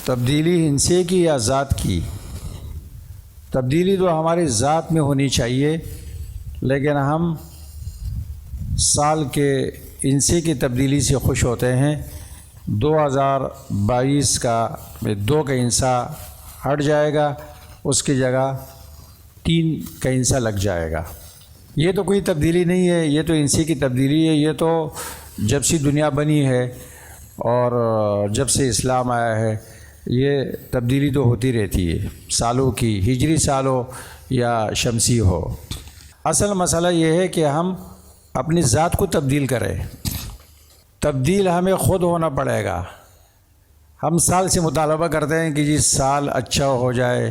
تبدیلی ہنسے کی یا ذات کی؟ تبدیلی تو ہماری ذات میں ہونی چاہیے، لیکن ہم سال کے ہنسے کی تبدیلی سے خوش ہوتے ہیں۔ 2022 کا 2 کا ہنسا ہٹ جائے گا، اس کی جگہ 3 کا ہنسا لگ جائے گا۔ یہ تو کوئی تبدیلی نہیں ہے، یہ تو ہنسے کی تبدیلی ہے۔ یہ تو جب سے دنیا بنی ہے اور جب سے اسلام آیا ہے، یہ تبدیلی تو ہوتی رہتی ہے، سالوں کی، ہجری سال ہو یا شمسی ہو۔ اصل مسئلہ یہ ہے کہ ہم اپنی ذات کو تبدیل کریں۔ تبدیل ہمیں خود ہونا پڑے گا۔ ہم سال سے مطالبہ کرتے ہیں کہ جی سال اچھا ہو جائے،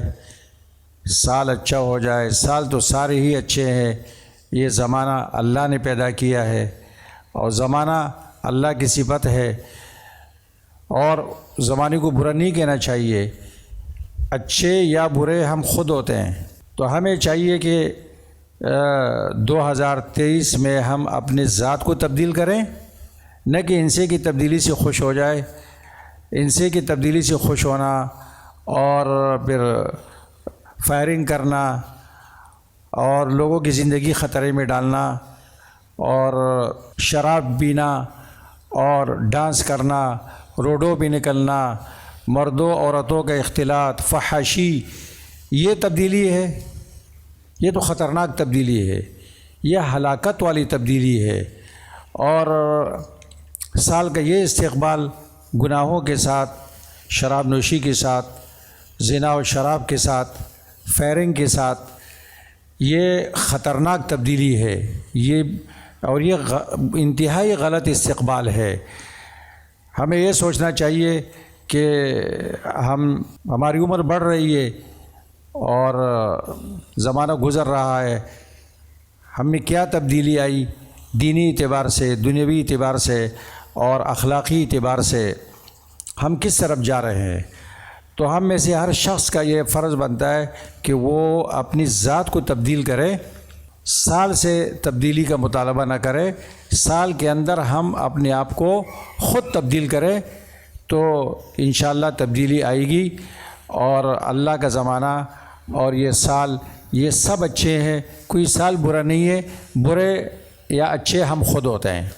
سال اچھا ہو جائے۔ سال تو سارے ہی اچھے ہیں، یہ زمانہ اللہ نے پیدا کیا ہے اور زمانہ اللہ کی صفت ہے، اور زمانے کو برا نہیں کہنا چاہیے۔ اچھے یا برے ہم خود ہوتے ہیں، تو ہمیں چاہیے کہ 2023 میں ہم اپنی ذات کو تبدیل کریں، نہ کہ ہنسے کی تبدیلی سے خوش ہو جائے۔ ہنسے کی تبدیلی سے خوش ہونا اور پھر فائرنگ کرنا اور لوگوں کی زندگی خطرے میں ڈالنا اور شراب پینا اور ڈانس کرنا، روڈوں پہ نکلنا، مردوں عورتوں کا اختلاط، فحاشی، یہ تبدیلی ہے؟ یہ تو خطرناک تبدیلی ہے، یہ ہلاکت والی تبدیلی ہے۔ اور سال کا یہ استقبال گناہوں کے ساتھ، شراب نوشی کے ساتھ، زنا و شراب کے ساتھ، فائرنگ کے ساتھ، یہ خطرناک تبدیلی ہے، یہ انتہائی غلط استقبال ہے۔ ہمیں یہ سوچنا چاہیے کہ ہماری عمر بڑھ رہی ہے اور زمانہ گزر رہا ہے، ہم میں کیا تبدیلی آئی دینی اعتبار سے، دنیوی اعتبار سے اور اخلاقی اعتبار سے، ہم کس طرف جا رہے ہیں۔ تو ہم میں سے ہر شخص کا یہ فرض بنتا ہے کہ وہ اپنی ذات کو تبدیل کرے، سال سے تبدیلی کا مطالبہ نہ کرے۔ سال کے اندر ہم اپنے آپ کو خود تبدیل کریں تو انشاءاللہ تبدیلی آئے گی، اور اللہ کا زمانہ اور یہ سال، یہ سب اچھے ہیں، کوئی سال برا نہیں ہے۔ برے یا اچھے ہم خود ہوتے ہیں۔